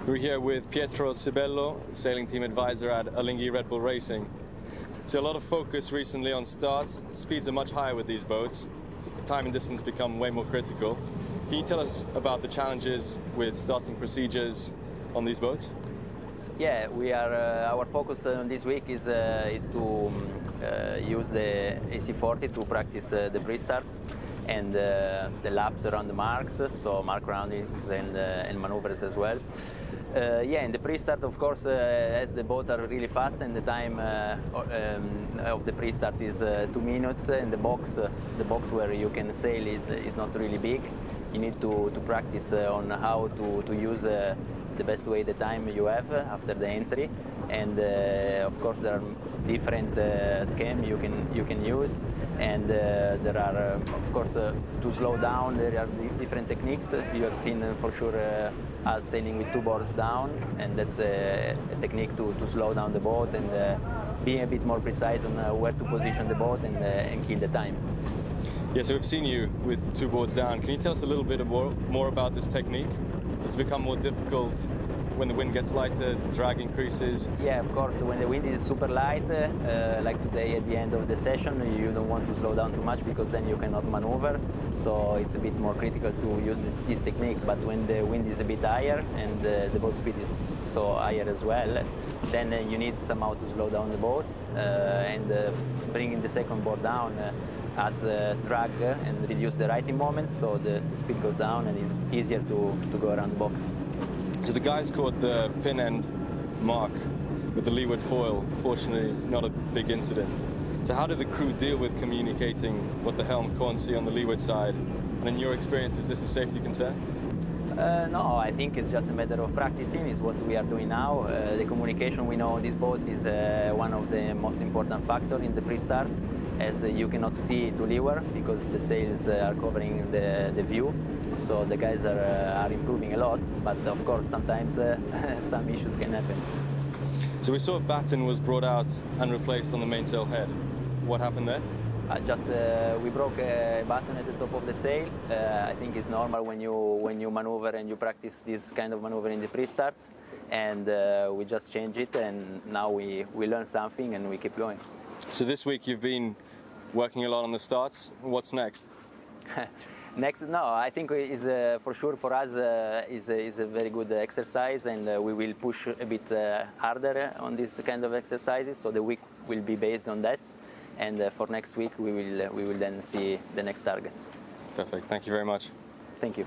We're here with Pietro Sibello, sailing team advisor at Alinghi Red Bull Racing. So a lot of focus recently on starts. Speeds are much higher with these boats. Time and distance become way more critical. Can you tell us about the challenges with starting procedures on these boats? Yeah, we are. Our focus this week is to use the AC40 to practice the pre-starts and the laps around the marks, so mark roundings and manoeuvres as well. Yeah, in the pre-start, of course, as the boats are really fast and the time of the pre-start is 2 minutes, and the box where you can sail is not really big. You need to practice on how to use the best way the time you have after the entry, and of course there are different schemes you can use, and there are of course to slow down there are different techniques. You have seen for sure us sailing with 2 boards down, and that's a technique to slow down the boat and be a bit more precise on where to position the boat and kill the time. Yeah, so we've seen you with 2 boards down. Can you tell us a little bit more about this technique? Does it become more difficult when the wind gets lighter, as the drag increases? Yeah, of course, when the wind is super light, like today at the end of the session, you don't want to slow down too much because then you cannot maneuver, so it's a bit more critical to use this technique. But when the wind is a bit higher and the boat speed is so higher as well, then you need somehow to slow down the boat, and bringing the second board down adds drag and reduce the righting moment, so the speed goes down and it's easier to go around the box. So the guys caught the pin end mark with the leeward foil, fortunately not a big incident. So how did the crew deal with communicating what the helm can't see on the leeward side? And in your experience, is this a safety concern? No, I think it's just a matter of practicing, is what we are doing now. The communication we know on these boats is one of the most important factors in the pre-start, as you cannot see to leeward because the sails are covering the view. So the guys are improving a lot, but of course sometimes some issues can happen. So we saw a batten was brought out and replaced on the mainsail head. What happened there? We broke a button at the top of the sail. I think it's normal when you maneuver and you practice this kind of maneuver in the pre-starts, and we just changed it, and now we learn something and we keep going. So this week you've been working a lot on the starts. What's next? Next, no, I think is for sure for us is a very good exercise, and we will push a bit harder on this kind of exercises. So the week will be based on that, and for next week we will then see the next targets. Perfect. Thank you very much. Thank you.